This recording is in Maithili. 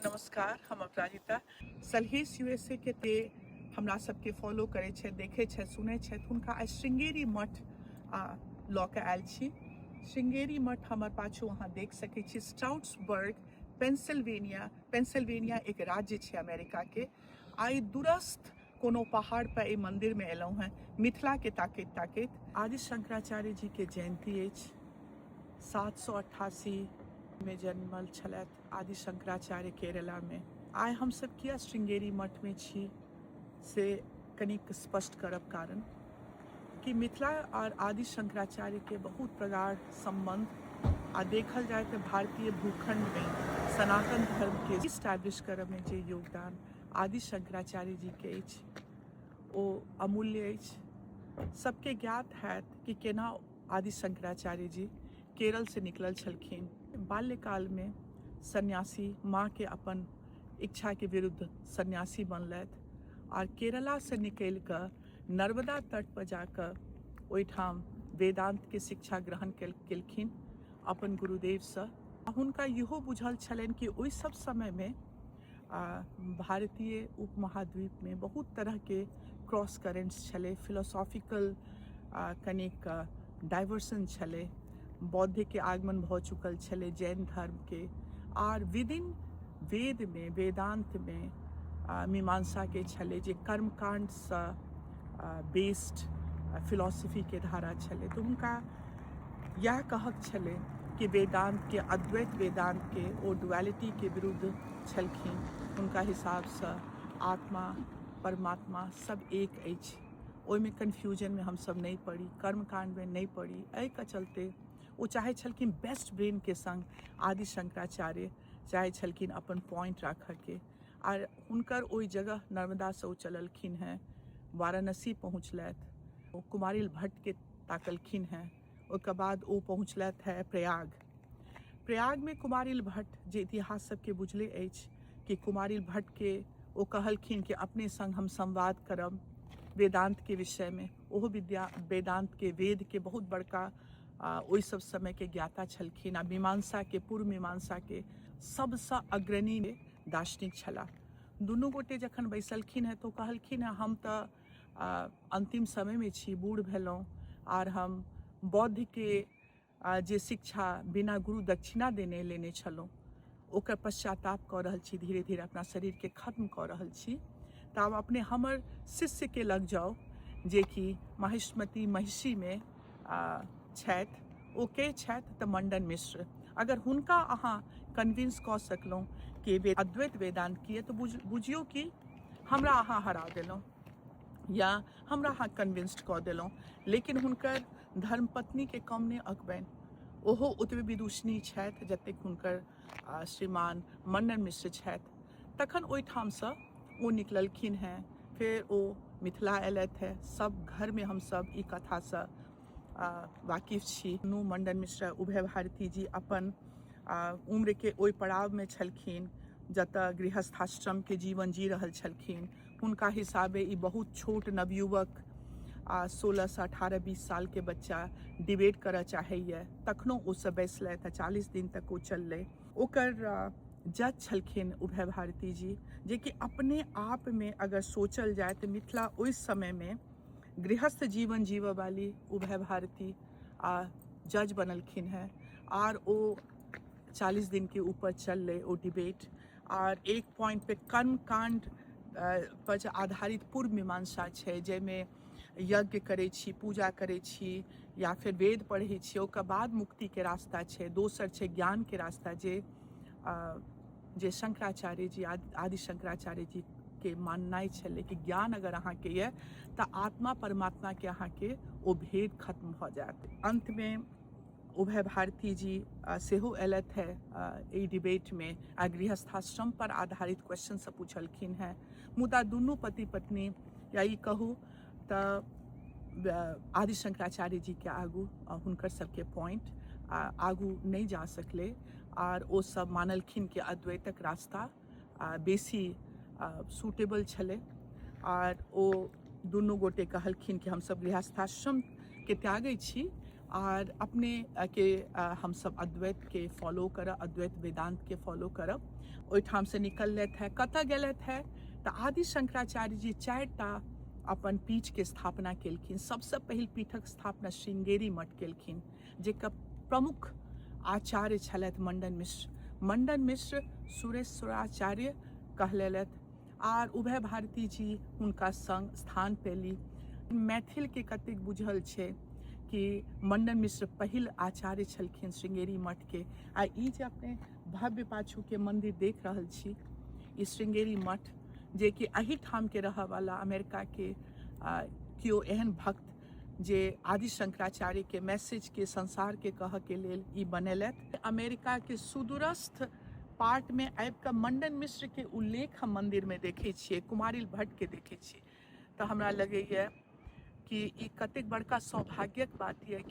नमस्कार, हम अपराजिता। सलहेश यूएसए के ते हमरा सबके फॉलो करे छे, देखे छे, सुने छे। हुनका आइ श्रृंगेरी मठ लऽ के आयल छी। श्रृंगेरी मठ हमर पाछू अहाँ देख सकै छी। स्ट्राउट्सबर्ग, पेंसिल्वेनिया एक राज्य छे अमेरिका के। आइ दूरस्थ कोनो पहाड़ पर एहि मंदिर में एलहुँ हैं, मिथिला के ताकैत ताकैत। आदि शंकराचार्य जी के जयंती अछि। 788 में जन्मल छलथि आदि शंकराचार्य केरला में। आइ हम सब किया श्रृंगेरी मठ में छी से कनिक स्पष्ट करब कारण कि मिथिला और आदि शंकराचार्य के बहुत प्रगाढ़ संबंध आ देखल जाए तो भारतीय भूखंड में सनातन धर्म के इस्टैब्लिश करब में जे योगदान आदि शंकराचार्य जी के अछि ओ अमूल्य अछि। सबके ज्ञात हैत कि केना आदि शंकराचार्य जी केरल से निकलल छलखिन। बाल्यकाल में सन्यासी माँ के अपन इच्छा के विरुद्ध सन्यासी बनलथि और केरला से निकल कर नर्मदा तट पर जाकर ओहिठाम वेदांत के शिक्षा ग्रहण केलखिन अपन गुरुदेव से। हुनका इहो बुझल छलनि कि ओहि सब समय में भारतीय उपमहाद्वीप में बहुत तरह के क्रॉस करेंट्स छले, फिलोसॉफिकल कनिक डाइवर्सन छले, बौद्ध के आगमन भ चुकल छले, जैन धर्म के, और विदिन वेद में वेदांत में मीमांसा के छले जे कर्मकांड से बेस्ड फिलॉसफी के धारा छले। तो उनका यह कहक छले कि वेदांत के अद्वैत वेदांत के ओ डुअलिटी के विरुद्ध छलखिन। उनका हिसाब से आत्मा परमात्मा सब एक अछि, ओहि में कन्फ्यूजन में हम सब नहीं पड़ी, कर्मकांड में नहीं पड़ी। एहि के चलते वो चाहे छलखिन बेस्ट ब्रेन के संग आदि शंकराचार्य चाहे छलखिन अपन पॉइंट राख के। और हुनकर ओहि जगह नर्मदा से चललखिन हैं, वाराणसी पहुँचलथि, कुमारिल भट्ट के ताकलखिन हैं। उसके बाद वो पहुँचलथि है प्रयाग में कुमारिल भट्ट जे इतिहास सबके बुझले अछि कि कुमारिल भट्ट के वो कहलखिन कि अपने संग हम संवाद करब वेदांत के विषय में। ओहो विद्या वेदांत के वेद के बहुत बड़का ओहि सब समय के ज्ञाता छलखिन आ मीमांसा के पूर्व मीमांसा के सबसे अग्रणी दार्शनिक छला। दुनू गोटे जखन बैसलखिन है तो कहलखिन है हम तो अंतिम समय में छी, बूढ़ भेलहुँ और हम बौद्ध के जे शिक्षा बिना गुरु दक्षिणा देने लेने छलहुँ ओकर पश्चाताप कऽ रहल छी, धीरे धीरे अपना शरीर के खत्म कऽ रहल छी। तऽ आब अपने हमर शिष्य के लग जाओ जे कि माहिष्मति महिषी में छथि, ओ के छथि तऽ मंडन मिश्र। अगर हुनका अहाँ कन्विंस कऽ सकलहुँ कि अद्वैत वेदांत की है तो बुझियो कि हमरा अहाँ हरा देलहुँ या हमरा अहाँ कन्विंस्ड कऽ देलहुँ। लेकिन हुनकर धर्मपत्नी के कम नहि अकबनि, ओहो ओतबे विदुषनी छथि जतेक हुनकर श्रीमान मंडन मिश्र छथि। तखन ओहिठामसँ ओ निकललखिन हैं, फिर ओ मिथिला अयलथि है। सब घर में हम सब ई कथा से वाकिफ छी। मंडन मिश्र उभय भारती जी अपन उम्र के ओहि पड़ाव में छलखिन जतऽ गृहस्थाश्रम के जीवन जी रहल छलखिन। हुनका हिसाबे ई बहुत छोट नवयुवक 16 से 18-20 साल के बच्चा डिबेट करऽ चाहैए, तखनो ओ सब बैसलथि। 40 दिन तक ओ चललै। ओकर जज छलखिन उभय भारती जी, जे कि अपने आप में अगर सोचल जाए तो मिथिला उस समय में गृहस्थ जीवन जीवऽ वाली उभय भारती जज बनलखिन हैं। और वो 40 दिन के ऊपर चललै ओ डिबेट। और एक पॉइंट पे कर्म कांड पर आधारित पूर्व मीमांसा छै, जाहिमे यज्ञ करै छी, पूजा करै छी या फिर वेद पढ़ै छी, ओकर बाद मुक्ति के रास्ता छै। दोसर छै ज्ञान के रास्ता, जे शंकराचार्य जी आदि शंकराचार्य जी के माननाइ छलै कि ज्ञान अगर अहाँ के ये तऽ आत्मा परमात्मा के अहाँ के ओ भेद खत्म भ जायत। अंत में उभय भारती जी सेहो अयलथि है एहि डिबेट में, गृहस्थाश्रम पर आधारित क्वेश्चन सब पूछलखिन हैं। मुदा दुनू पति पत्नी या ई कहू तऽ आदि शंकराचार्य जी के आगू हुनकर सबके पॉइंट आगू नहीं जा सकले। और ओ सब मानलखिन कि अद्वैतक रास्ता बेसी सूटेबल छलै। और ओ दुनू गोटे कहलखिन कि हम सब गृहस्थाश्रम के त्यागै छी और अपने हम सब अद्वैत के फॉलो करब, अद्वैत वेदांत के फॉलो करब। ओहिठाम से निकलत है कतऽ गेलत है तऽ आदि शंकराचार्य जी 4टा अपन पीठ के स्थापना केलखिन। सबसे पहिल पीठक स्थापना श्रृंगेरी मठ केलखिन, जेकर प्रमुख आचार्य छलथि मंडन मिश्र। मंडन मिश्र सुरेश्वराचार्य कहलेलथि आर उभय भारती जी हुनका संग स्थान पेली। मैथिल के कतेक बुझल छै कि मंडन मिश्र पहिल आचार्य छलखिन श्रृंगेरी मठ के। आ ई जे अपने भव्य पाछू के मंदिर देख रहल छी, ई श्रृंगेरी मठ जे कि एही ठाम के रहऽ वाला अमेरिका के केओ एहन भक्त जे आदि शंकराचार्य के मैसेज के संसार के कह के लेल ई बनेलथि। अमेरिका के सुदूरस्थ पार्ट में आबि कऽ मंडन मिश्र के उल्लेख हम मंदिर में देखे छियै, कुमारिल भट्ट के देखे छियै। तऽ हमरा लगैए कि ई कतेक बड़का सौभाग्यक बात यऽ